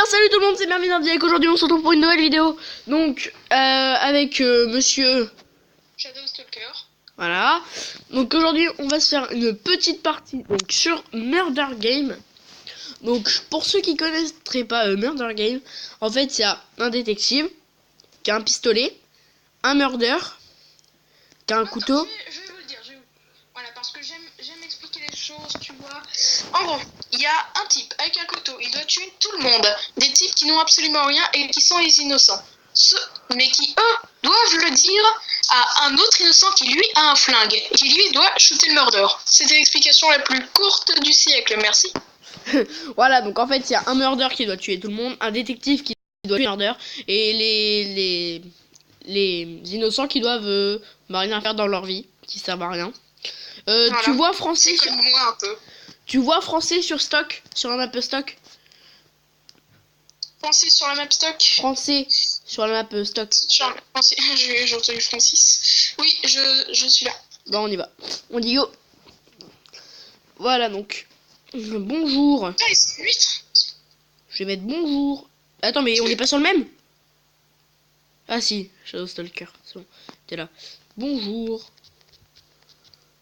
salut tout le monde, c'est Mervin. Aujourd'hui on se retrouve pour une nouvelle vidéo. Donc avec monsieur Shadow Stalker. Voilà. Donc aujourd'hui on va se faire une petite partie donc sur Murder Game. Donc pour ceux qui connaîtraient pas Murder Game, en fait il y a un détective qui a un pistolet, un murder qui a un couteau. Je vais vous le dire, voilà, parce que j'aime expliquer les choses, tu vois. En gros, il y a un type avec un couteau, il doit tuer tout le monde. Des types qui n'ont absolument rien et qui sont les innocents. Mais qui, eux, doivent le dire à un autre innocent qui, lui, a un flingue. Et qui, lui, doit shooter le murder. C'était l'explication la plus courte du siècle, merci. Voilà, donc en fait, il y a un murder qui doit tuer tout le monde, un détective qui doit tuer le murder, et les innocents qui doivent rien faire dans leur vie, qui servent à rien. Voilà. Tu vois français comme moi un peu. Tu vois français sur stock, sur la map stock. Français sur la map stock. Français sur la map stock. Français. J'ai entendu Francis. Oui, je suis là. Bon, on y va. On dit go. Voilà donc. Bonjour. Ah, ils sont 8. Je vais mettre bonjour. Attends, mais on n'est pas sur le même? Ah si, Shadow Stalker. C'est bon. T'es là. Bonjour.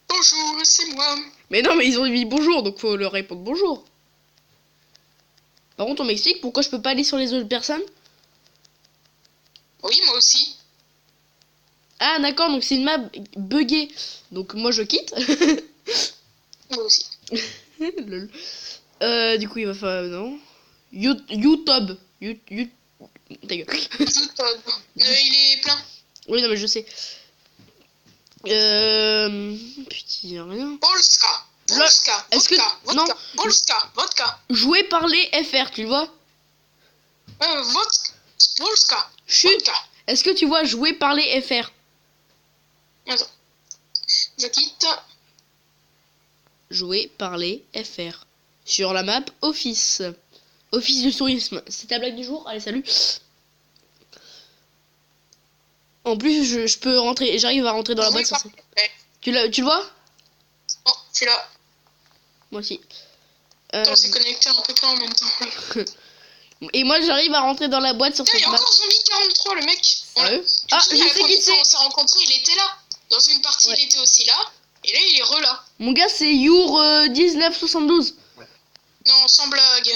Bonjour, c'est moi. Mais non, mais ils ont dit bonjour, donc faut leur répondre bonjour. Par contre, on m'explique pourquoi je peux pas aller sur les autres personnes? Oui, moi aussi. Ah d'accord, donc c'est une map buggée. Donc moi je quitte. Moi aussi. Lol. Du coup il va faire non. YouTube. Ta gueule. YouTube. Il est plein. Oui non mais je sais. Putain rien. Polska. Est-ce que non Vodka. Jouer parler FR, tu le vois? Polska. Chut. Est-ce que tu vois jouer parler FR? Attends. Je quitte. Jouer parler FR. Sur la map Office. Office du tourisme. C'est ta blague du jour? Allez salut. En plus je peux rentrer. J'arrive à rentrer dans la boîte sans ça. Tu le vois? Oh, je suis là. Moi aussi. On s'est connecté à peu près en même temps. Et moi j'arrive à rentrer dans la boîte sur cette map. Il y a encore Zombie 43 le mec. Sérieux? Ah je sais qui c'est. On s'est rencontrés, il était là. Dans une partie il était aussi là. Et là il est re-là. Mon gars c'est Your 1972. Non, sans blague.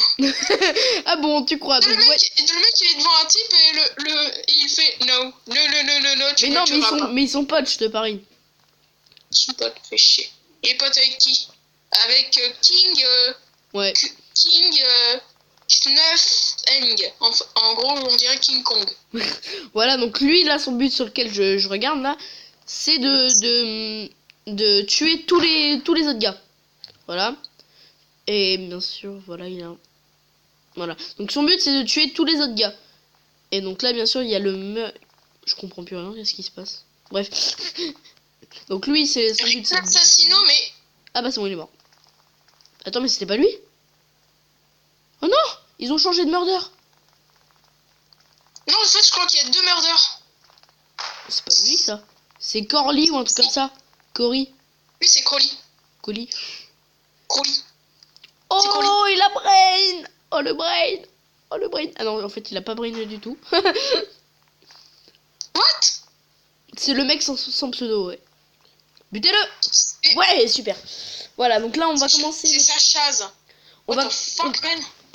Ah bon, tu crois? Le mec il est devant un type et il fait no. Mais non, mais ils sont potes, je te parie. Ils sont potes, fait chier. Il est pote avec qui? Avec King. Ouais. King. Eng. En gros, on dirait King Kong. Voilà, donc lui, là, son but sur lequel je regarde, là, c'est de tuer tous les autres gars. Voilà. Et bien sûr, voilà, il a... Voilà. Donc son but, c'est de tuer tous les autres gars. Et donc là, bien sûr, il y a le... Je comprends plus rien, qu'est-ce qui se passe? Bref. Donc lui, c'est son but, c'est... Assassino, mais... Ah bah c'est bon, il est mort. Attends, mais c'était pas lui? Oh non! Ils ont changé de murder. Non, en fait, je crois qu'il y a 2 murders. C'est pas lui, ça. C'est Corley ou un truc comme ça. Cory. Oui, c'est Crowley. Crowley. Oh, il a brain. Oh, le brain. Oh, le brain. Ah non, en fait, il a pas brain du tout. What? C'est le mec sans pseudo, ouais. Butez-le. Ouais, super. Voilà, donc là, on va commencer... C'est sa chasse. On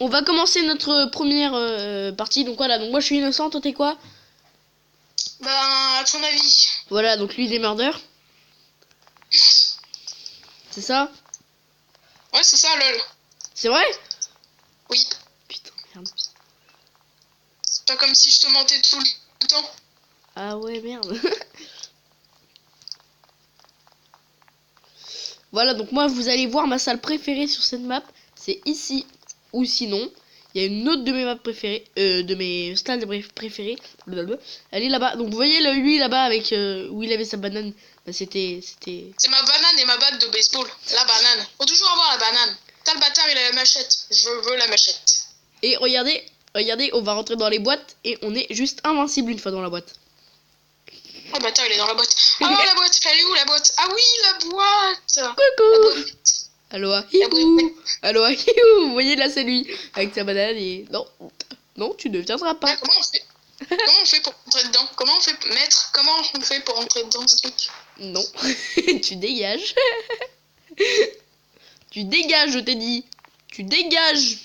va commencer notre première partie. Donc voilà, donc moi je suis innocent, toi t'es quoi? Ben, à ton avis. Voilà, donc lui il est murder. C'est ça? Ouais, c'est ça, lol. C'est vrai? Oui. Putain, merde. C'est pas comme si je te mentais tout le temps. Ah ouais, merde. Voilà, donc moi vous allez voir ma salle préférée sur cette map. C'est ici. Ou sinon, il y a une autre de mes maps préférées, de mes stades préférés. Elle est là-bas. Donc vous voyez lui là-bas avec où il avait sa banane. Bah, c'était. C'est ma banane et ma batte de baseball. La banane. Faut toujours avoir la banane. T'as le bâtard, il a la machette. Je veux la machette. Et regardez, on va rentrer dans les boîtes et on est juste invincible une fois dans la boîte. Oh le bâtard, il est dans la boîte. Ah la boîte, elle est où la boîte? Ah oui, la boîte. Coucou. Aloha, hiou. Aloha, hiou. Vous voyez là, c'est lui avec sa banane et non. Non, tu ne viendras pas. Ah, comment on fait? Comment on fait pour rentrer dedans? Comment on fait, maître? Comment on fait pour rentrer dedans ce truc? Non, tu dégages. Tu dégages, je t'ai dit. Tu dégages.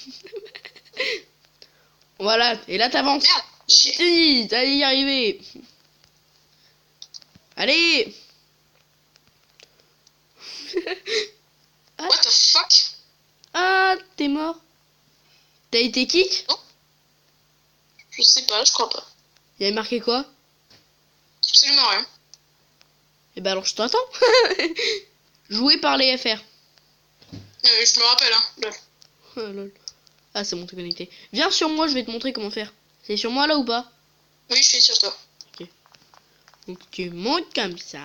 Voilà, et là t'avances. Merde, chier. Si, t'allais y arriver. Allez. What the fuck? Ah, t'es mort. T'as été kick? Je sais pas, je crois pas. Il y avait marqué quoi? Absolument rien. Eh ben alors je t'attends. Joué par les FR. Je me rappelle, hein. Lol. Oh, lol. Ah, c'est bon, t'es connecté. Viens sur moi, je vais te montrer comment faire. C'est sur moi là ou pas? Oui, je suis sur toi. Donc tu montes comme ça.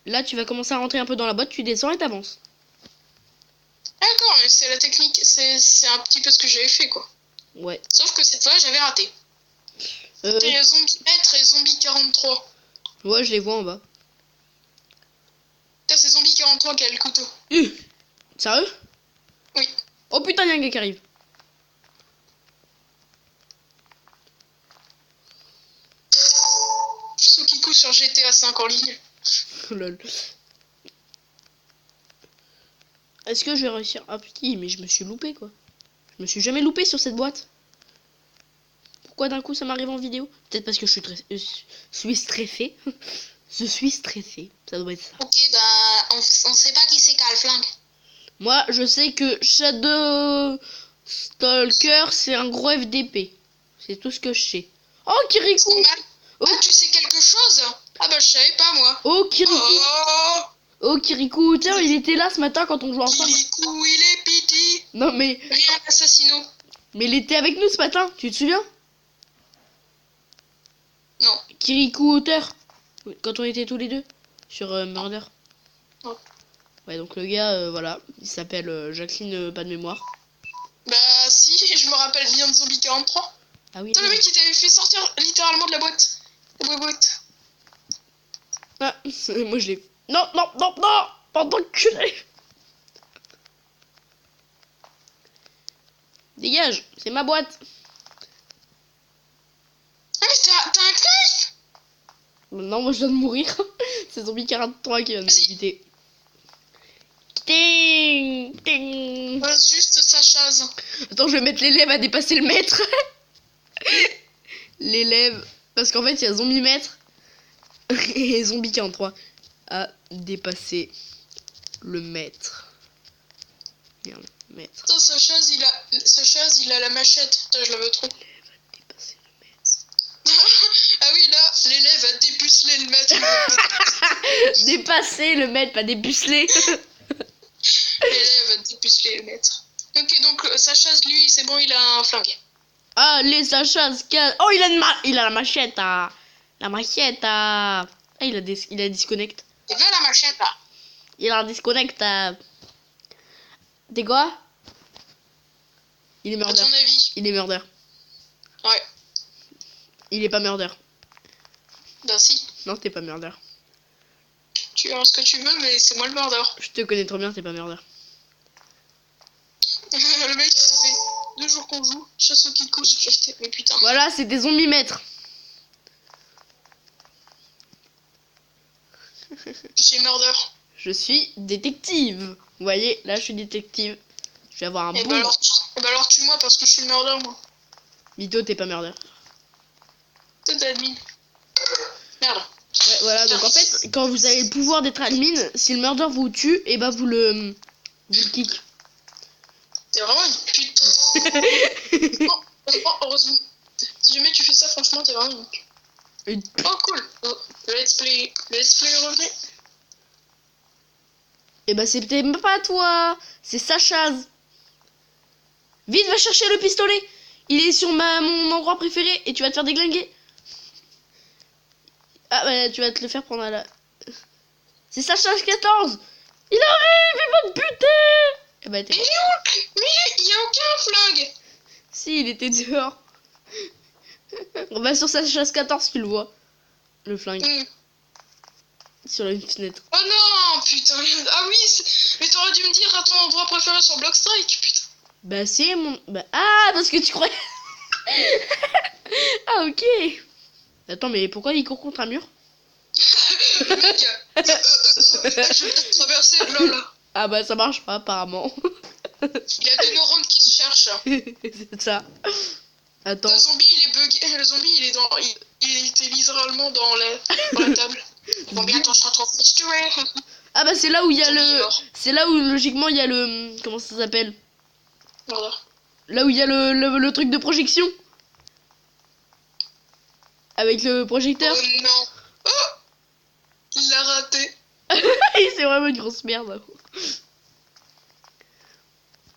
Là, tu vas commencer à rentrer un peu dans la boîte, tu descends et t'avances. D'accord, mais c'est la technique, c'est un petit peu ce que j'avais fait, quoi. Ouais. Sauf que cette fois, j'avais raté. C'était zombie maître et zombie 43. Ouais, je les vois en bas. Putain, c'est zombie 43 qui a le couteau. Sérieux? Oui. Oh putain, y'a un gars qui arrive. Sokiku sur GTA 5 en ligne. Lol. Est-ce que je vais réussir? Ah putain, mais je me suis loupé quoi. Je me suis jamais loupé sur cette boîte. Pourquoi d'un coup ça m'arrive en vidéo? Peut-être parce que je suis stressé. Je suis stressé. Ça doit être ça. Ok, bah, on sait pas qui c'est qui a le flingue. Moi, je sais que Shadow Stalker, c'est un gros FDP. C'est tout ce que je sais. Oh, Kirikou! Normal. Oh. Ah, tu sais quelque chose? Ah bah, je savais pas, moi. Oh, Kirikou! Oh, Oh, Kirikou! Tiens, il était là ce matin quand on jouait ensemble. Kirikou, il est piti. Non, mais Rien d'assassino. il était avec nous ce matin. Tu te souviens? Non. Kirikou auteur. Quand on était tous les deux. Sur Murder. Oh. Ouais, donc le gars, voilà. Il s'appelle Jacqueline, pas de mémoire. Bah, si, je me rappelle bien de Zombie 43. Ah oui. C'est le mec qui t'avait fait sortir littéralement de la boîte. La boîte. Ah, moi je l'ai. Non, non, non, non! Pendant que dégage, c'est ma boîte. Ah, mais t'as un knife? Non, moi je viens de mourir. C'est Zombie 43 qui vient de me quitter. Ting, ting. Passe juste sa chaise. Attends, je vais mettre l'élève à dépasser le maître. L'élève. Parce qu'en fait, il y a zombie maître et zombie 43 à dépasser le maître. Merde, maître. Putain, sa chaise, il a la machette. Putain, je la veux trop. L'élève a dépassé le maître. Ah oui, là, l'élève a dépucelé le maître. Dépasser le maître, pas dépuceler. L'élève a dépucelé le maître. Ok, donc sa chaise, lui, c'est bon, il a un flingue. Ah, les achats. Oh, il a la machette. Ah. La machette. Ah, il a disconnect. Et là, la machette, là. Il a un disconnect. T'es quoi? Il est À murder. ton avis? Il est murder. Ouais. Il est pas murder. Bah si. Non, t'es pas murder. Tu as ce que tu veux, mais c'est moi le murder. Je te connais trop bien, t'es pas murder. Le mec, ça fait 2 jours qu'on joue. Chasse au Kikou sur GTA. Mais putain. Voilà, c'est des zombies maîtres. Je suis murder. Je suis détective. Vous voyez, là, je suis détective. Je vais avoir un Et bon... bah alors tue-moi parce que je suis le murder, moi. Mytho, t'es pas murder. T'es admin. Merde. Ouais, voilà, donc en fait, quand vous avez le pouvoir d'être admin, si le murder vous tue, et bah vous le kick. T'es vraiment une pute. Heureusement. Si jamais tu fais ça, franchement, t'es vraiment une pute. Oh, cool. Oh, le let's play est revenu. Et bah c'est peut-être pas toi, c'est Sacha. Vite, va chercher le pistolet. Il est sur mon endroit préféré et tu vas te faire déglinguer. Ah bah tu vas te le faire prendre à la... C'est Sacha 14. Il arrive, il va te buter. Et bah Mais il y a aucun flingue. Si, il était dehors. On va sur Sacha 14, tu le vois. Le flingue. Sur une fenêtre. Oh non, putain. Ah oui, mais t'aurais dû me dire à ton endroit préféré sur Blockstrike, putain. Bah c'est mon... Bah... Ah, parce que tu croyais... Ah, ok. Attends, mais pourquoi il court contre un mur? Le mec, je vais peut-être traverser, lol. Ah bah ça marche pas apparemment. Il a des neurones qui se cherchent. C'est ça. Attends. Le zombie, il est bugué. Le zombie, il est dans. Il était littéralement dans la table. Bon, bientôt, on se retrouve tué. Ah bah c'est là où il y a Zombie est le... mort. C'est là où logiquement il y a le... Comment ça s'appelle? Voilà. Là où il y a le truc de projection. Avec le projecteur. Oh non. Oh, il l'a raté. C'est vraiment une grosse merde.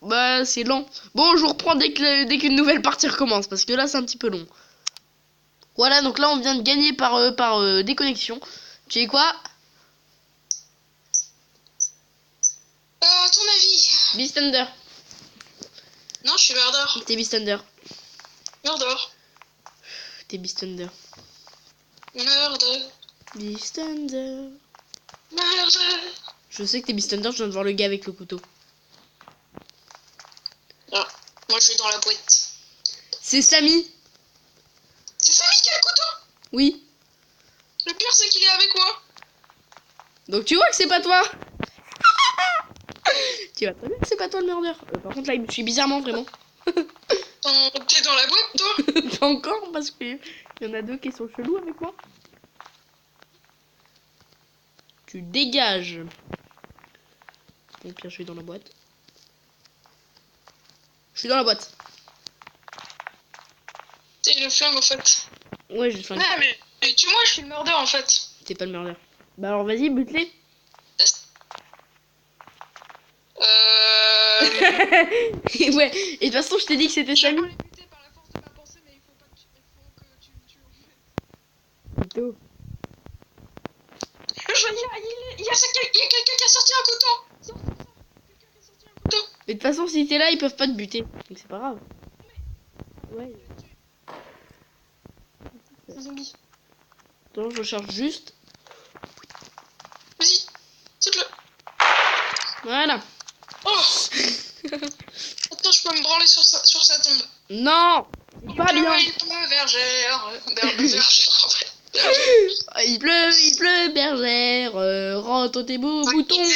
Bah c'est lent. Bon, je vous reprends dès qu'une nouvelle partie recommence. Parce que là c'est un petit peu long. Voilà, donc là on vient de gagner par déconnexion. Tu sais quoi? À ton avis? Beast Thunder. Non, je suis murder. T'es Beast Thunder. Murder. T'es Beast Thunder. Murder. Beast Thunder. Murder. Je sais que t'es Beast Thunder, je viens de voir le gars avec le couteau. Ah, moi je vais dans la boîte. C'est Samy. C'est Samy qui a le couteau. Oui. Le pire, c'est qu'il est avec moi. Donc tu vois que c'est pas toi. Tu vois très bien que c'est pas toi le murder. Par contre là il me suit bizarrement vraiment. T'es dans la boîte, toi? Pas encore parce que il y en a deux qui sont chelous avec moi. Tu dégages. Bon pire je suis dans la boîte. Je suis dans la boîte. T'es le flingue, en fait. Ouais j'ai faim. Ah, mais tu moi, je suis le murder, en fait. T'es pas le murder. Bah alors vas-y bute-les. Ouais. Et de toute façon je t'ai dit que c'était Samy. Je vais les buter par la force de ma pensée, mais il faut pas que tu me tues, en fait. Couteau. Il y a quelqu'un qui a sorti un couteau. Quelqu'un qui a sorti un couteau. Et de toute façon si t'es là ils peuvent pas te buter. Donc c'est pas grave. Ouais. Zombie. Attends je cherche juste. Vas-y, saute-le. Voilà. Oh. Attends, je peux me branler sur sa tombe. Non. Pas bien. Il pleut, bergère. Bergère. Il pleut, bergère, rentre tes beaux boutons. Je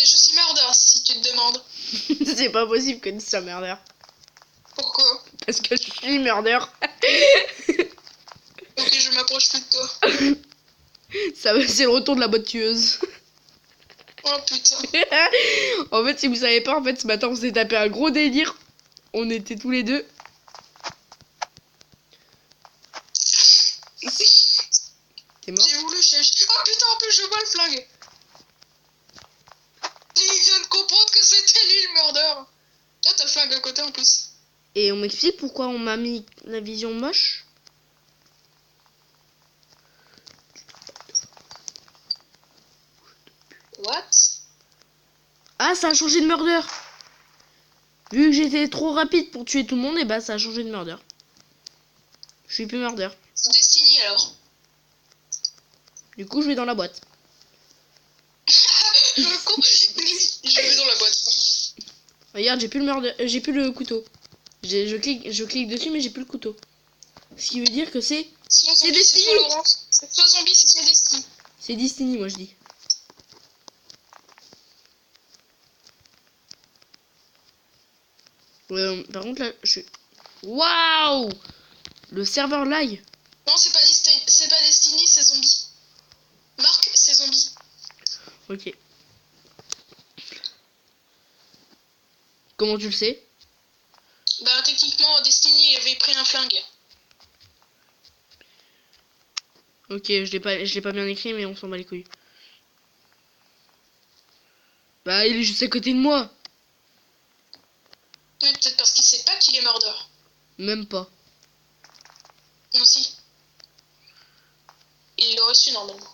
suis murder si tu te demandes. C'est pas possible que tu sois murder. Pourquoi? Parce que je suis murder. Ok, je m'approche plus de toi. C'est le retour de la boîte tueuse. Oh putain. En fait, si vous savez pas, en fait, ce matin, on s'est tapé un gros délire. On était tous les deux. T'es mort? J'ai voulu chercher. Oh putain, en plus, je vois le flingue. Il vient de comprendre que c'était lui le murder. Tiens, t'as le flingue à côté en plus. Et on m'explique pourquoi on m'a mis la vision moche. What? Ah, ça a changé de murder. Vu que j'étais trop rapide pour tuer tout le monde, et bah ça a changé de murder. Je suis plus murder. C'est Destiny alors. Du coup, je vais dans la boîte. Le con, je vais dans la boîte. Regarde, j'ai plus le murder, j'ai plus le couteau. Je clique dessus, mais j'ai plus le couteau. Ce qui veut dire que c'est Soit zombie, c'est Destiny. soit Laurence. C'est soit zombie, c'est soit Destiny. C'est Destiny, moi je dis. Par contre là, je suis. Waouh! Le serveur lag. Non, c'est pas Destiny, c'est zombie. Marc, c'est zombie. Ok. Comment tu le sais? Bah techniquement, Destiny avait pris un flingue. Ok, je l'ai pas bien écrit, mais on s'en bat les couilles. Bah, il est juste à côté de moi. Ouais, peut-être parce qu'il sait pas qu'il est murder. Même pas. Non, si. Il l'a reçu normalement.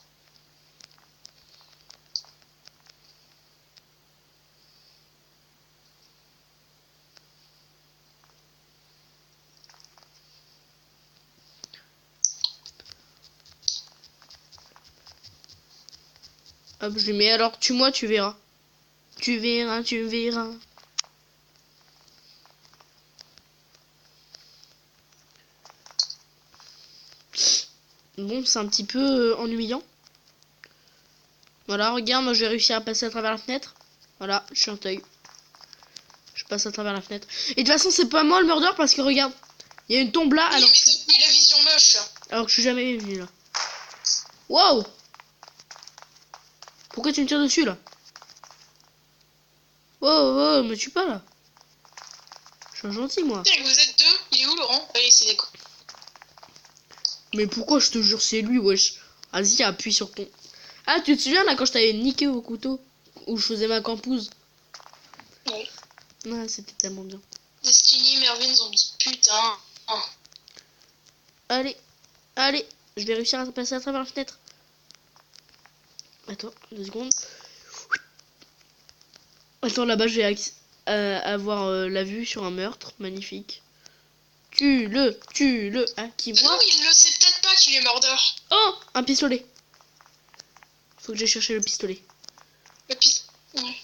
Hop, je lui mets alors tue-moi, tu verras. Tu verras, tu verras. Bon, c'est un petit peu ennuyant. Voilà, regarde, moi je vais réussir à passer à travers la fenêtre. Voilà, je suis un teug. Je passe à travers la fenêtre. Et de toute façon, c'est pas moi le murder parce que regarde, il y a une tombe là Oui, alors, mais t'as mis la vision moche. alors que je suis jamais venu là. Wow! Pourquoi tu me tires dessus là? Wow, wow, me tue pas là. Je suis un gentil moi. Tiens, vous êtes deux. Il est où Laurent? Allez, c'est des coups. Mais pourquoi je te jure c'est lui, wesh. Vas-y, appuie sur ton... Ah, tu te souviens là quand je t'avais niqué au couteau? Où je faisais ma campouse? Oui. Ouais, c'était tellement bien. Destiny, Mervyn, zombie. Putain. Oh. Allez, allez, je vais réussir à passer à travers la fenêtre. Attends, 2 secondes. Attends, là-bas, je vais avoir la vue sur un meurtre. Magnifique. Tue-le, tue-le. Ah, qui Mais voit? non, il le sait peut-être pas qu'il est murder. Oh, un pistolet. Faut que j'aille chercher le pistolet. Le pis... Ouais.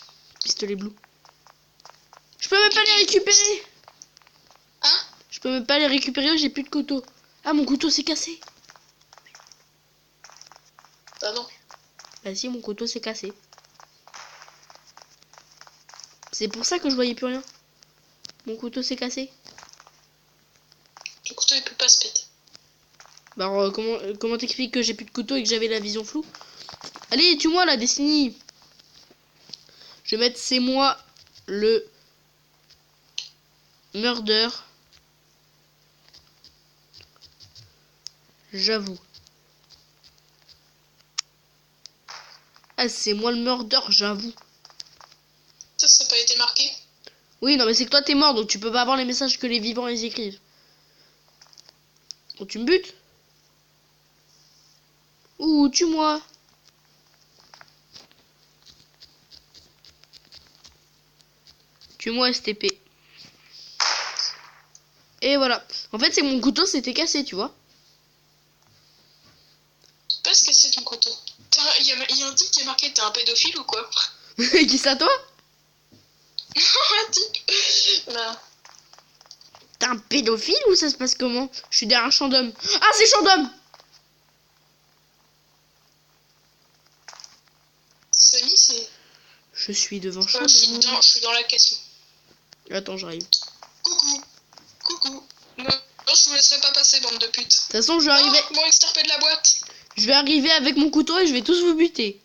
Pistolet bleu. Je peux même pas les récupérer. Hein? Je peux même pas les récupérer, j'ai plus de couteau. Ah, mon couteau s'est cassé. Bah non. Bah si, mon couteau s'est cassé. C'est pour ça que je voyais plus rien. Mon couteau s'est cassé. Le couteau, il peut pas se péter. Bah alors, comment t'expliques que j'ai plus de couteau et que j'avais la vision floue? Allez, tue-moi la Destiny. Je vais mettre c'est moi le murder. J'avoue. Ah, c'est moi le murder, j'avoue. Ça n'a pas été marqué. Oui, non, mais c'est que toi t'es mort, donc tu peux pas avoir les messages que les vivants ils écrivent. Oh, tu me butes? Ouh, tue-moi. Tue-moi STP. Et voilà. En fait, c'est que mon couteau s'était cassé, tu vois. Parce que c'est ton couteau. Il y a un type qui a marqué t'es un pédophile ou quoi? Qui ça, toi? Un type. Bah. T'es un pédophile ou ça se passe comment? Je suis derrière un champ d'homme. Ah, c'est champ d'homme! Samy, c'est. Je suis devant champ Je d'homme. suis dans la caisse. Attends, j'arrive. De Coucou. Coucou. Non, je vous laisserai pas passer, bande de putes. toute façon, je vais arriver. Bon, extirpé de la boîte. Je vais arriver avec mon couteau et je vais tous vous buter.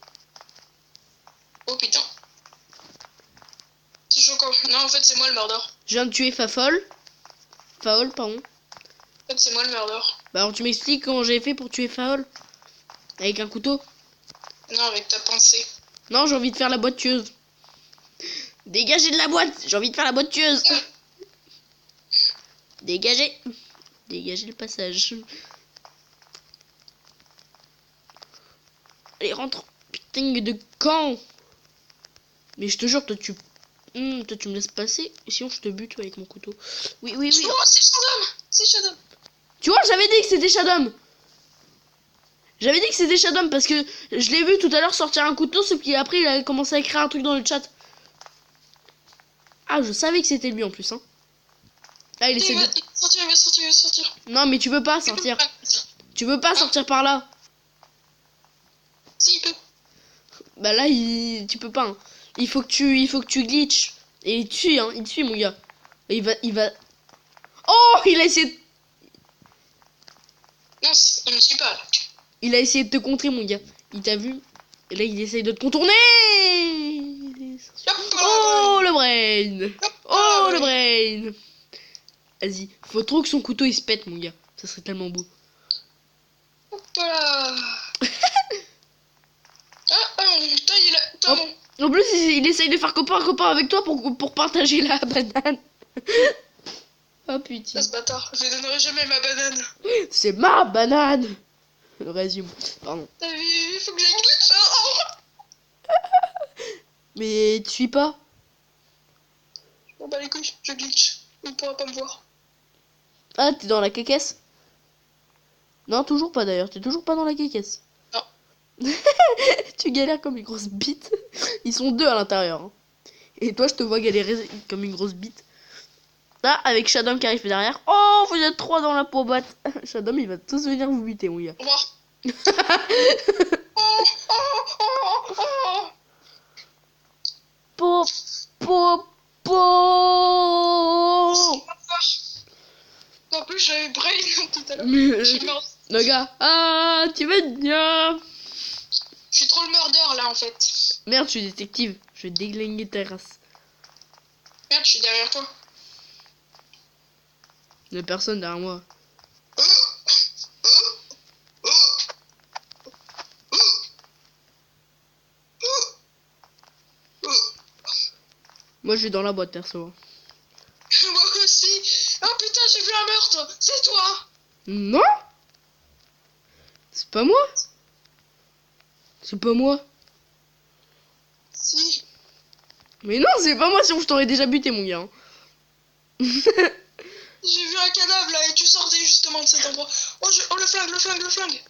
Oh putain. C'est choquant. Non, en fait, c'est moi le murder. Je viens de tuer Fafol. Faol, pardon. En fait, c'est moi le murder. Bah alors tu m'expliques comment j'ai fait pour tuer Faol? Avec un couteau? Non, avec ta pensée. Non, j'ai envie de faire la boîte tueuse. Dégagez de la boîte! J'ai envie de faire la boîte tueuse. Dégagez. Dégagez le passage. Allez, rentre. Putain de camp. Mais je te jure, toi tu me laisses passer. Sinon je te bute avec mon couteau. Oui, oui, oui. Oh, c'est Shadow. C'est Shadow. Tu vois, j'avais dit que c'était Shadow. J'avais dit que c'était Shadow parce que je l'ai vu tout à l'heure sortir un couteau, sauf qu'après il a commencé à écrire un truc dans le chat. Ah, je savais que c'était lui en plus, hein. Ah, il essaie de... Il va sortir. Non, mais tu peux pas sortir. Tu peux pas sortir par là. Si, il peut. Bah là, tu peux pas. Hein. Il faut que tu glitches. Et il te suit, hein. Il te suit, mon gars. Et il va... Oh, il a essayé... Non, il me suit pas, là. Il a essayé de te contrer, mon gars. Il t'a vu. Et là, il essaye de te contourner. Oh, le brain. Oh, le brain. Vas-y. Faut trop que son couteau, il se pète, mon gars. Ça serait tellement beau. Hop là. Putain, il est là. Attends, bon. En plus, il essaye de faire copain avec toi pour partager la banane. Oh putain. Ce bâtard, je lui donnerai jamais ma banane. C'est ma banane. Résume. Pardon. T'as vu, il faut que j'aille glitch. Mais tu suis pas. Je m'en bats les couilles, je glitch. Il pourra pas me voir. Ah, t'es dans la cacaisse? Non, toujours pas d'ailleurs. T'es toujours pas dans la cacaisse. Non. Tu galères comme une grosse bite. Ils sont 2 à l'intérieur. Hein. Et toi, je te vois galérer comme une grosse bite. Là, avec Shadow qui arrive derrière. Oh, vous êtes 3 dans la boîte. Shadow, il va tous venir vous buter, mon gars. Au revoir. Oh, oh, oh, oh. Po, po, po. En plus, j'avais Brain tout à l'heure. Je suis mort. Le gars, ah, tu vas bien. Je suis trop le murder là en fait. Merde, je suis détective. Je vais déglinguer ta race. Merde, je suis derrière toi. Il y a personne derrière moi. Moi, je vais dans la boîte, perso. Moi aussi. Oh putain, j'ai vu un meurtre. C'est toi. Non. C'est pas moi. C'est pas moi. Si. Mais non, c'est pas moi, sinon je t'aurais déjà buté, mon gars. J'ai vu un cadavre là et tu sortais justement de cet endroit. Oh, oh le flingue, le flingue, le flingue.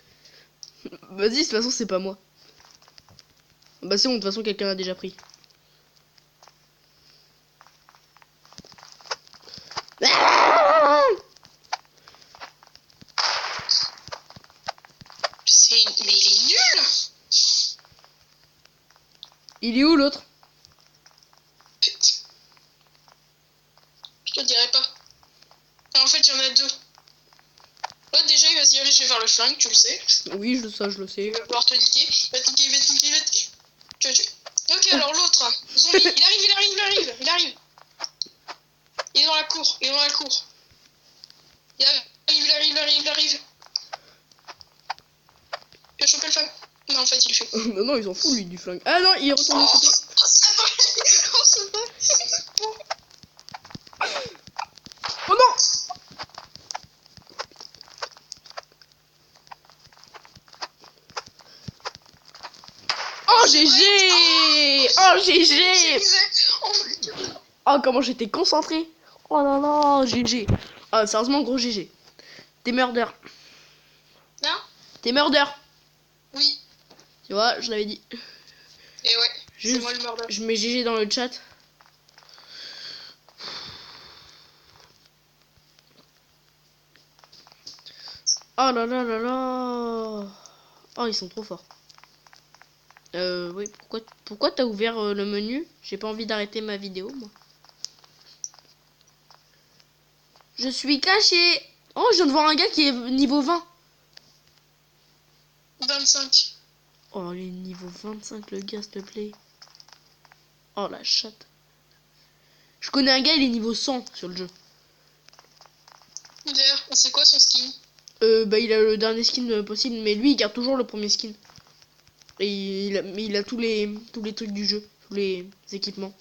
Vas-y, de toute façon, c'est pas moi. Bah, c'est bon, de toute façon, quelqu'un l'a déjà pris. Mais il est nul. Il est où l'autre? Putain. Je te dirai pas. En fait, il y en a deux. Là, déjà, il va se diriger vers le flingue, tu le sais. Oui, je le sais. Il va pouvoir te niquer. Il va te niquer, il va te niquer, il va te niquer. Tu vas tuer. Ok, alors l'autre. Zombie, il arrive, il arrive, il arrive, il arrive. Il est dans la cour, il est dans la cour. Il arrive, il arrive, il arrive, il arrive. Il a chopé le flingue. Non, en fait, il le fait. Non, non, ils s'en foutent, lui, du flingue. Ah non, il est retourné de côté. Oh non! Oh GG! Oh GG! Oh comment j'étais concentré! Oh là là, GG! Ah sérieusement gros GG! T'es murder! Non? T'es murder! Oui. Tu vois, je l'avais dit. Et ouais, c'est moi le murder. Je mets GG dans le chat. Oh là là là là! Oh ils sont trop forts. Oui, pourquoi t'as ouvert le menu? J'ai pas envie d'arrêter ma vidéo, moi. Je suis caché. Oh, je viens de voir un gars qui est niveau 20. 25. Oh, il est niveau 25, le gars, s'il te plaît. Oh, la chatte. Je connais un gars, il est niveau 100 sur le jeu. D'ailleurs, c'est quoi son skin? Bah, il a le dernier skin possible, mais lui, il garde toujours le premier skin. Et il a tous les trucs du jeu, tous les équipements.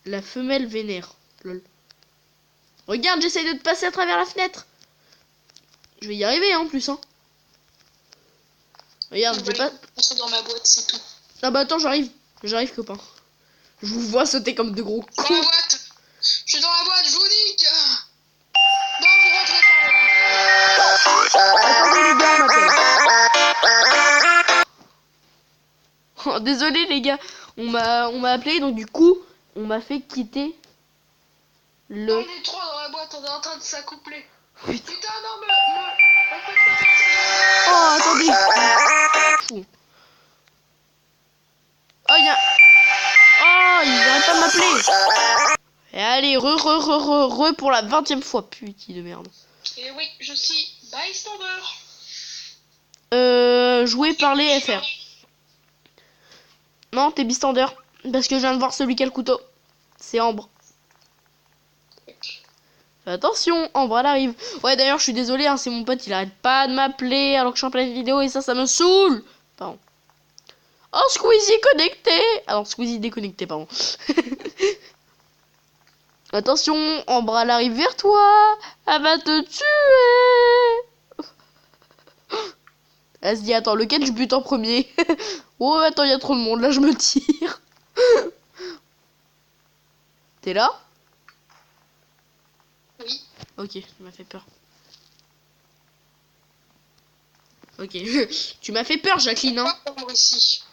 La femelle vénère. Lol. Regarde, j'essaye de te passer à travers la fenêtre. Je vais y arriver, hein, en plus, hein. Regarde, j'ai pas... Entre dans ma boîte, c'est tout. Ah bah attends, j'arrive. J'arrive, copain. Je vous vois sauter comme de gros Dans cons. la boîte. Je suis dans la boîte, je vous nique. Non, vous rentrez par Attendez les gars, on m'appelle. Oh, désolé les gars, on m'a appelé, donc du coup, on m'a fait quitter le... On est trois dans la boîte, on est en train de s'accoupler. Putain. Putain, non, Oh, attendez. Fou. Oh, Oh, ils arrêtent pas de m'appeler. Et allez, re pour la 20e fois, putain de merde. Et oui, je suis bystander. Jouer, parler, FR. Non, t'es bystander. Parce que je viens de voir celui qui a le couteau. C'est Ambre. Attention, Ambre, elle arrive. Ouais, d'ailleurs, je suis désolé, hein, c'est mon pote, il arrête pas de m'appeler alors que je suis en pleine vidéo et ça me saoule. Pardon. Oh, Squeezie connecté. Alors, Squeezie déconnecté, pardon. Attention, Ambre, elle arrive vers toi. Elle va te tuer. Elle se dit, attends, lequel je bute en premier? Oh, attends, il y a trop de monde, là, je me tire. T'es là? Oui. Ok, tu m'as fait peur. Ok, tu m'as fait peur, Jacqueline, hein. Ici.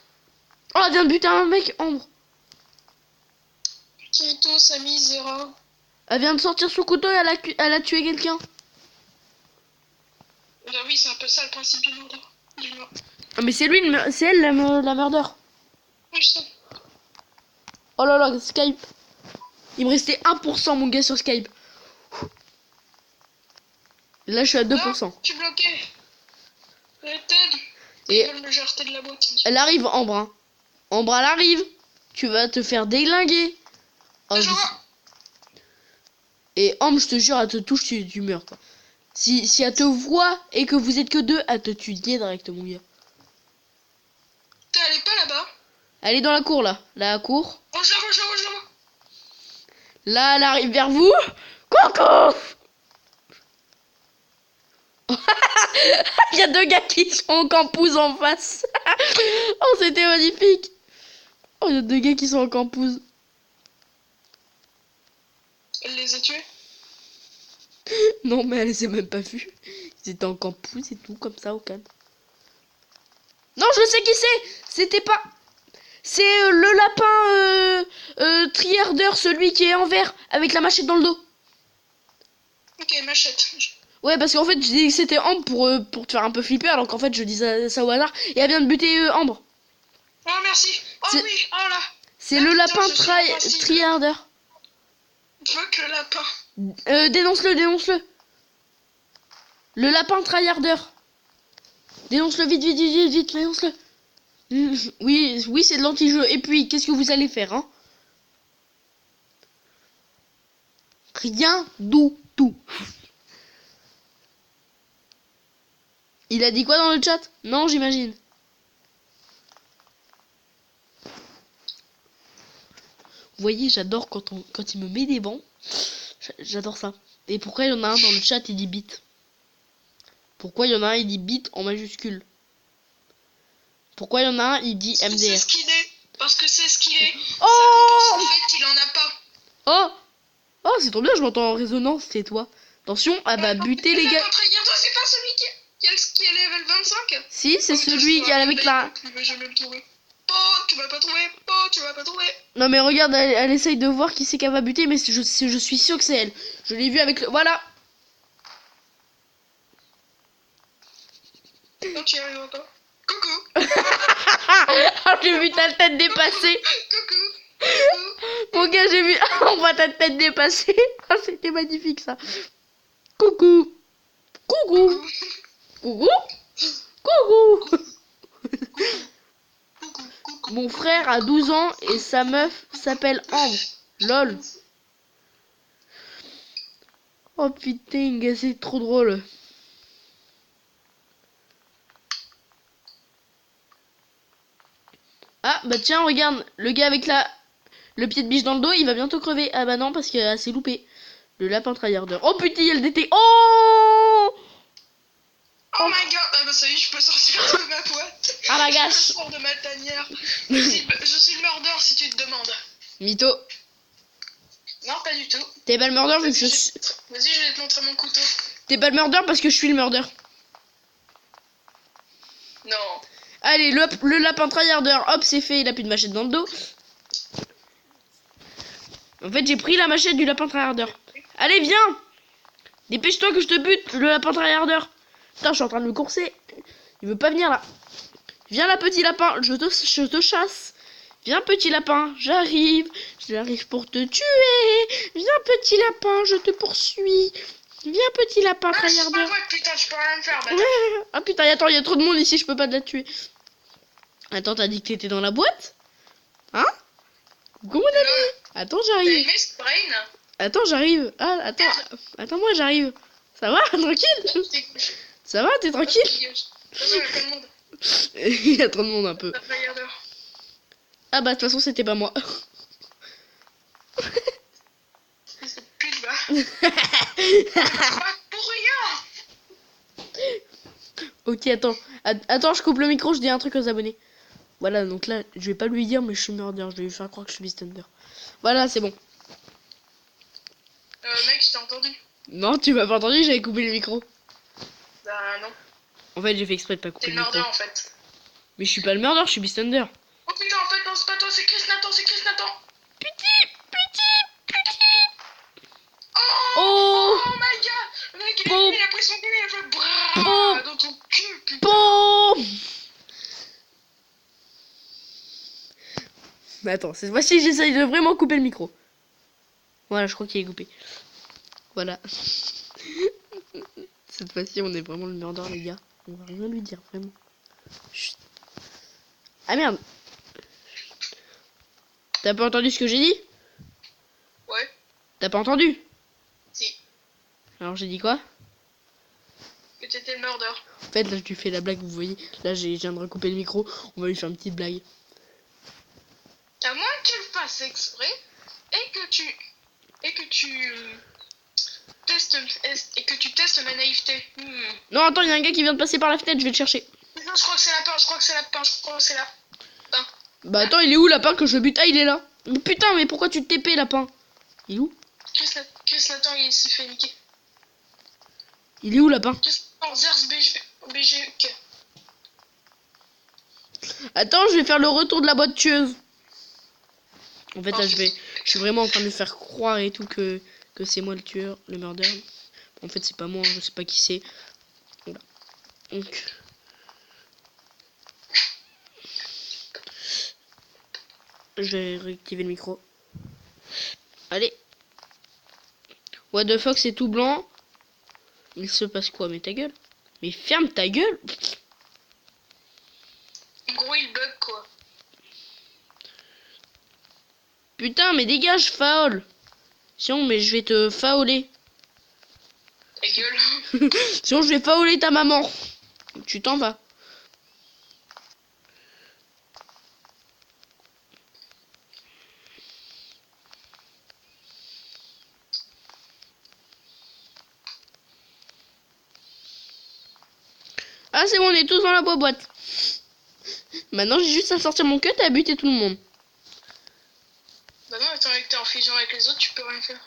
Oh, elle vient de buter un mec, Ambre. Kirito, Samy, Zera. Elle vient de sortir son couteau et elle a tué quelqu'un. Bah oui, c'est un peu ça le principe du murder. Ah, mais c'est lui, c'est elle la murder. Oui, je sais. Oh là là, Skype. Il me restait 1% mon gars sur Skype. Là, je suis à 2%. Non, je suis bloqué. T'aide. Et Ils veulent me jeter de la boîte. elle arrive, Ambre. Hein. Ambre, elle arrive. Tu vas te faire déglinguer. Oh, et Ambre, je te jure, elle te touche, tu meurs. Quoi. Si elle te voit et que vous êtes que deux, elle te tue direct, mon gars. Elle est pas là-bas. Elle est dans la cour, là. La cour. Oh, je la vois. Là, elle arrive vers vous. Coucou. Il y a deux gars qui sont en campus en face. Oh, c'était magnifique. Oh, il y a deux gars qui sont en campus. Elle les a tués? Non, mais elle les a même pas vus. Ils étaient en campus et tout, comme ça, au calme. Non, je sais qui c'est. C'était pas... C'est le lapin triardeur, celui qui est en vert, avec la machette dans le dos. Ok, machette. Ouais, parce qu'en fait, je dis que c'était Ambre pour te faire un peu flipper, alors qu'en fait, je dis ça au hasard. Et elle vient de buter Ambre. Oh, merci. Oh oui, oh là. C'est le lapin triardeur. Fuck le lapin. Dénonce-le. Le lapin tryhardeur. Dénonce-le vite, dénonce-le. Oui, c'est de l'anti-jeu. Et puis, qu'est-ce que vous allez faire, hein? Rien du tout. Il a dit quoi dans le chat? Non, j'imagine. Vous voyez, j'adore quand il me met des bans. J'adore ça. Et pourquoi il y en a un dans le chat, il dit bit? Pourquoi il y en a un, il dit bit en majuscule? Pourquoi il y en a un, il dit MDR? C'est ce qu'il est. Parce que c'est ce qu'il est. Oh! Ça compense le fait qu'il en a pas. Oh! Oh, c'est trop bien, je m'entends en résonance, c'est toi. Attention, elle va buter les gars. C'est pas celui qui est level 25? Si, c'est celui qui est avec la... Je vais jamais le trouver. Oh, tu vas pas trouver. Non mais regarde, elle essaye de voir qui c'est qu'elle va buter, mais je suis sûr que c'est elle. Je l'ai vu avec le... Voilà. Non, tu y arriveras pas. Coucou. J'ai vu ta tête dépasser. Coucou. Mon gars, j'ai vu... On voit ta tête dépasser. Ah, c'était magnifique ça. Coucou. Mon frère a 12 ans et sa meuf s'appelle Ambre. Lol. Oh putain, c'est trop drôle. Ah bah tiens, regarde, le gars avec le pied de biche dans le dos, il va bientôt crever. Ah bah non, parce que c'est loupé. Le lapin tryharder. Oh putain, il y a le DT. Oh! Oh my god. Ah bah ça y est, je peux sortir de ma boîte. Ah la Je gâche. sors de ma tanière. Je suis le murder si tu te demandes. Mytho. Non, pas du tout. T'es pas le murder vu que je Vas-y, suis... je vais te montrer mon couteau. T'es pas le murder parce que je suis le murder. Non. Allez, le lapin tryharder, hop, c'est fait, il a plus de machette dans le dos. En fait, j'ai pris la machette du lapin tryharder. Allez, viens! Dépêche-toi que je te bute, le lapin tryharder. Putain, je suis en train de me courser. Il veut pas venir là. Viens là, petit lapin, je te chasse. Viens, petit lapin, j'arrive pour te tuer. Viens, petit lapin, je te poursuis. Viens, petit lapin tryharder. Putain, je peux rien faire. Ah putain, attends, il y a trop de monde ici, je peux pas te la tuer. Attends, t'as dit que t'étais dans la boîte? Hein? Comment on a dit? Attends, j'arrive. Attends, j'arrive. Ah, attends, moi j'arrive. Ça va, tranquille? Ça va, t'es tranquille? Il y a trop de monde un peu. Ah bah de toute façon c'était pas moi. Pour rien. Ok, attends, je coupe le micro, je dis un truc aux abonnés. Voilà, donc là, je vais pas lui dire, mais je suis murder. Je vais lui faire croire que je suis Beastender. Voilà, c'est bon. Mec, je t'ai entendu. Non, tu m'as pas entendu, j'avais coupé le micro. Bah non. En fait, j'ai fait exprès de pas couper T'es le micro. murder en fait. Mais je suis pas le murder, je suis Beastender. Oh putain, en fait, non, c'est pas toi, c'est Chris Nathan. Petit. Oh Oh my god. Le mec, il a pris son cul, il a fait brrrr. Oh Attends, cette fois-ci, j'essaye de vraiment couper le micro. Voilà, je crois qu'il est coupé. Voilà. Cette fois-ci, on est vraiment le murder, les gars. On va rien lui dire, vraiment. Chut. Ah merde. T'as pas entendu ce que j'ai dit? Ouais. T'as pas entendu? Si. Alors j'ai dit quoi? Que t'étais le murder. En fait, là, je lui fais la blague, vous voyez. Là, je viens de recouper le micro. On va lui faire une petite blague. À moins que tu le fasses exprès et que tu testes ma naïveté. Non, attends, il y a un gars qui vient de passer par la fenêtre, je vais le chercher. Non, je crois que c'est là. Bah attends, il est où lapin que je le bute? Ah, il est là. Mais putain, mais pourquoi tu te TP, lapin? Il est où? Chris Nathan, il s'est fait niquer. Il est où, lapin? Chris Nathan, Zers BG. Attends, je vais faire le retour de la boîte tueuse. En fait, là, je suis vraiment en train de lui faire croire et tout que c'est moi le tueur, le murder. En fait, c'est pas moi, je sais pas qui c'est. Voilà. Donc... Je vais réactiver le micro. Allez. What the fuck, c'est tout blanc. Il se passe quoi? Mais ta gueule. Mais ferme ta gueule. En gros, il bug quoi. Putain, mais dégage, foul. Sinon, mais je vais te fauler. Ta gueule. Sinon, je vais fauler ta maman. Tu t'en vas. Ah, c'est bon, on est tous dans la boîte. Maintenant, j'ai juste à sortir mon cut et à buter tout le monde. Bah non, attends, avec t'es en fusion avec les autres, tu peux rien faire.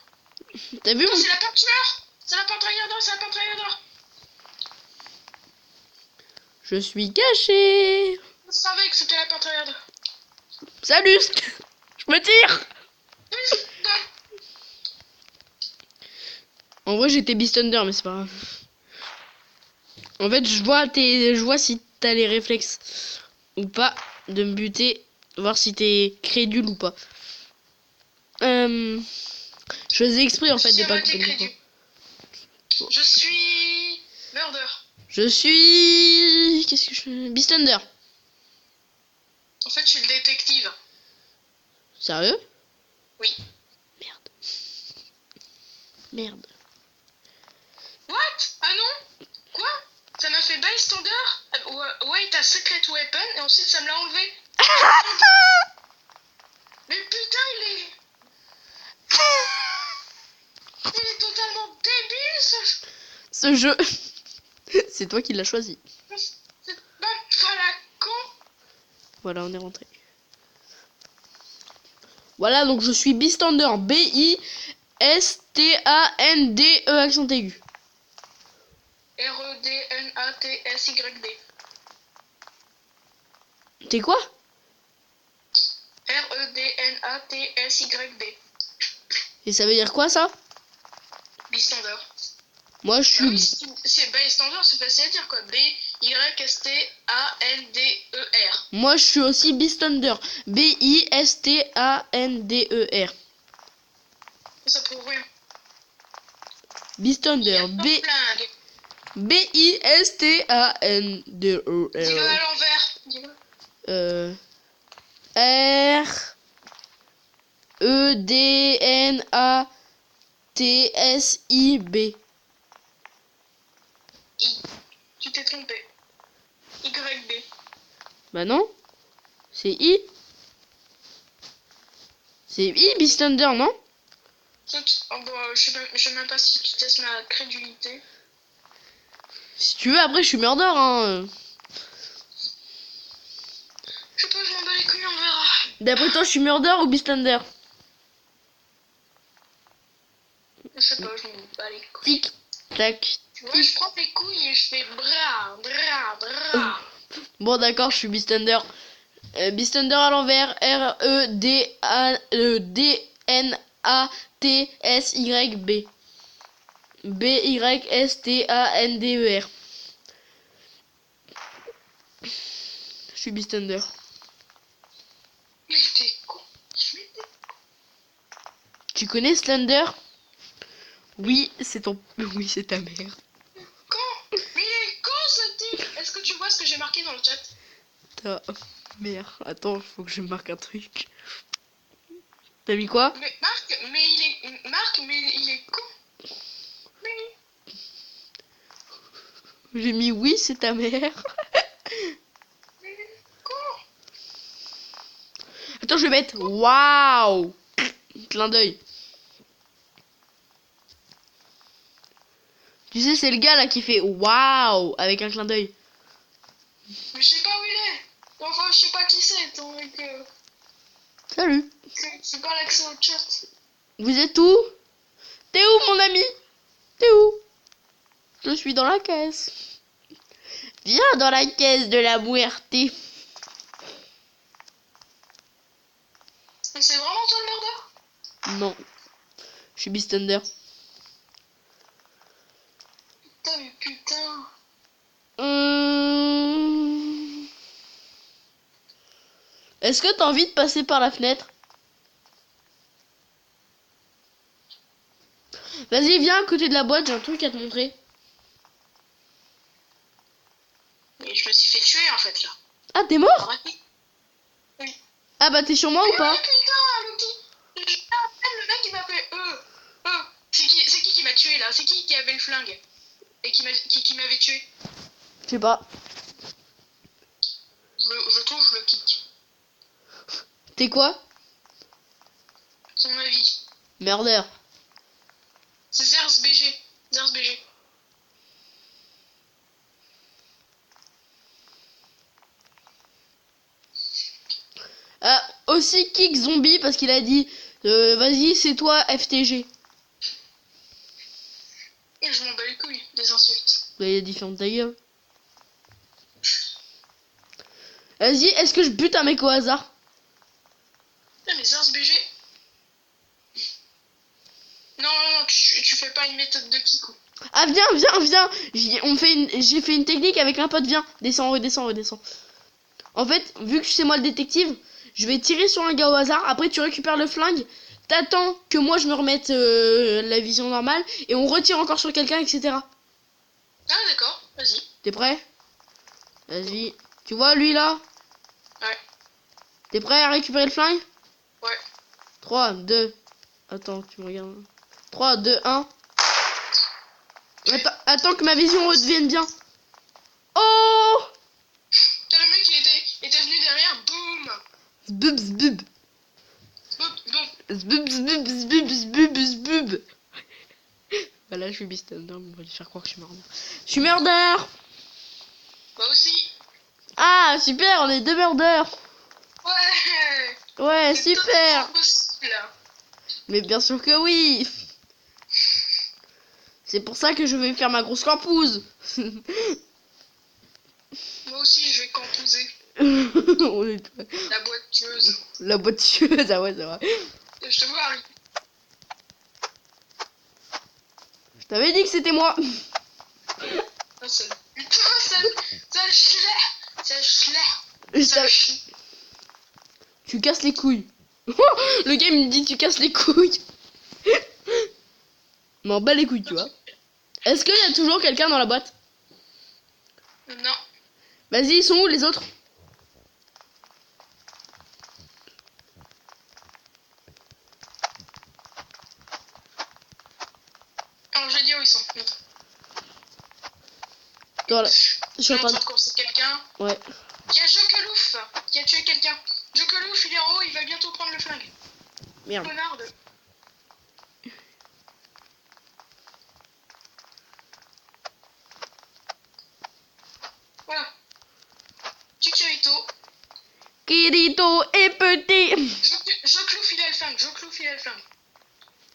T'as vu? Attends, c'est la pente tueur. C'est la pente Rayador. Je suis caché. Je savais que c'était la pente Rayador. Salut. Je me tire. En vrai, j'étais Beast Thunder, mais c'est pas grave. En fait, je vois si t'as les réflexes ou pas de me buter, voir si t'es crédule ou pas. Je faisais exprès en fait de pas couper le micro. Je suis murder. Je suis... Qu'est-ce que je fais? Beast Thunder. En fait, je suis le détective. Sérieux? Oui. Merde. What? Ah non? Quoi? Ça m'a fait bystander? Wait a secret weapon et ensuite ça me l'a enlevé. Mais putain, il est totalement débile Ce jeu. C'est toi qui l'as choisi. C'est pas la con. Voilà, on est rentré. Voilà, donc je suis Bistander. B-I-S-T-A-N-D-E accent aigu. R-E-D-N-A-T-S-Y-D. T'es quoi? R-E-D-N-A-T-S-Y-D. Et ça veut dire quoi ça? Bistander. Moi je suis... Ah oui, c'est bystander, c'est facile à dire quoi. B-Y-S-T-A-N-D-E-R. Moi je suis aussi Bistander. B-I-S-T-A-N-D-E-R. Ça prouve rien. Bistander. B-I-S-T-A-N-D-E-R. Dis-le à l'envers. Dis-le. R-E-D-N-A-T-S-I-B. I. Tu t'es trompé. Y-B. Bah non. C'est I. C'est I, Bistander, non? Oh, bon, je sais même pas si tu testes ma crédulité. Si tu veux, après je suis murder, hein. Je sais pas, je m'en bats les couilles, on verra. D'après toi, je suis murder ou Bistander? Je sais pas, je m'en bats les couilles. Tic, tac. Tu vois, je prends tes couilles et je fais bra. Bon, d'accord, je suis Bistander. Bistander à l'envers. R-E-D-N-A-T-S-Y-B. B-Y-S-T-A-N-D-E-R. Je suis Bistander. Mais t'es con. Tu connais Slender? Oui, c'est ton... Oui, c'est ta mère. Con. Mais il est con ce type. Est-ce que tu vois ce que j'ai marqué dans le chat? Ta mère. Attends, faut que je marque un truc. T'as mis quoi? Mais Marc, mais il est con. Mais... J'ai mis oui, c'est ta mère. mais il est con. Attends, je vais mettre waouh. Clin d'œil. Tu sais, c'est le gars là qui fait waouh avec un clin d'œil. Mais je sais pas où il est. Enfin, je sais pas qui c'est. Donc, Salut. c'est pas l'accès au chat. Vous êtes où? T'es où, mon ami? T'es où? Je suis dans la caisse. Viens dans la caisse de la muerte. Mais c'est vraiment toi le merdeur? Non. Je suis Beastender. Putain, mais putain. Est-ce que t'as envie de passer par la fenêtre? Vas-y, viens à côté de la boîte, j'ai un truc à te montrer. Mais je me suis fait tuer en fait là. Ah, t'es mort? Arrête. Oui. Ah bah t'es sur moi ou pas? Putain, le mec il m'appelle C'est qui m'a tué là? C'est qui avait le flingue? Et qui m'avait tué? Je sais pas. Je trouve je le kick. T'es quoi? Son avis. Murder. C'est Zers BG. Zers BG. Aussi kick zombie parce qu'il a dit vas-y c'est toi FTG. Et je m'en bats les couilles des insultes. Bah, il a dit ferme ta gueule. Vas-y, est-ce que je bute un mec au hasard? Ah mais Zers BG. Non, tu fais pas une méthode de kick ou. Ah viens. J'ai fait une technique avec un pote, viens. Descends. En fait, vu que c'est moi le détective, je vais tirer sur un gars au hasard, après tu récupères le flingue, t'attends que moi je me remette la vision normale, et on retire encore sur quelqu'un, etc. Ah d'accord, vas-y. T'es prêt? Vas-y. Tu vois lui là? Ouais. T'es prêt à récupérer le flingue? Ouais. 3, 2... Attends, tu me regardes. 3, 2, 1... Attends que ma vision redevienne bien. Oh! T'as le mec qui était venu derrière, boum. Zbub. Voilà, je suis Beastender, on va lui faire croire que je suis murder. Je suis murder! Moi aussi. Ah, super, on est deux murders! Ouais. Ouais, C'est super! totalement possible. Mais bien sûr que oui! C'est pour ça que je vais faire ma grosse campouse! Moi aussi, je vais campouser. On est... La boîte tueuse. La boîte tueuse, ah ouais, c'est vrai. Je te vois, Harry. Je t'avais dit que c'était moi! Oh, ça... Putain, ça schlaire. Tu casses les couilles. Le game me dit tu casses les couilles. M'en bats les couilles, tu vois. Est-ce qu'il y a toujours quelqu'un dans la boîte? Non. Vas-y, ils sont où les autres? Alors, je vais dire où ils sont. Voilà. Je suis en en train train de... de courser quelqu'un. Ouais. Il y a Jokelouf qui a tué quelqu'un. Jokelouf, il est en haut, il va bientôt prendre le flingue. Merde. Connard de... Voilà. Chicharito. Kirito est petit. Jokelouf, il a le flingue.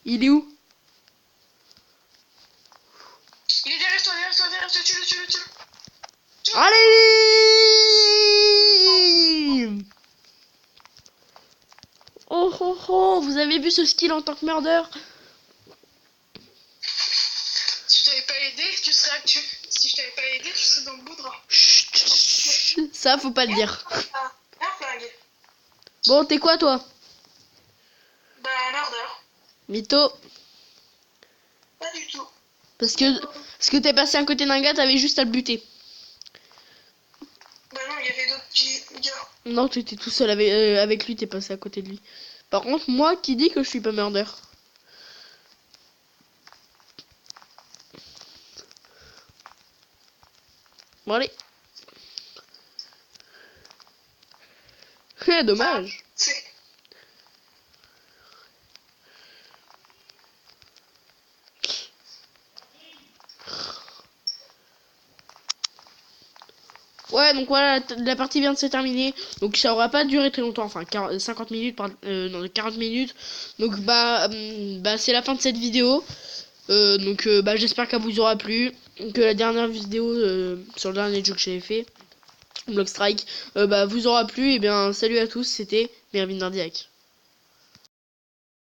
Il est où? Il est derrière toi, tue-le. Allez! Oh, vous avez vu ce skill en tant que murder? Si je t'avais pas aidé, tu serais dans le boudra. Chut, ça, faut pas le dire. Un flingue. Bon, t'es quoi, toi? Bah, murder. Mytho. Pas du tout. Parce que t'es passé à côté d'un gars, t'avais juste à le buter. Bah non, il y avait d'autres petits gars. Non, tu étais tout seul avec lui, t'es passé à côté de lui. Par contre, moi qui dis que je suis pas murder. Bon allez. Dommage. C'est... Ouais, donc voilà, la partie vient de se terminer. Donc ça aura pas duré très longtemps, enfin 50 minutes, non, 40 minutes. Donc bah c'est la fin de cette vidéo. Donc bah j'espère qu'elle vous aura plu. Que la dernière vidéo sur le dernier jeu que j'avais fait, Block Strike, bah vous aura plu. Et bien salut à tous, c'était Mervin Dardiac.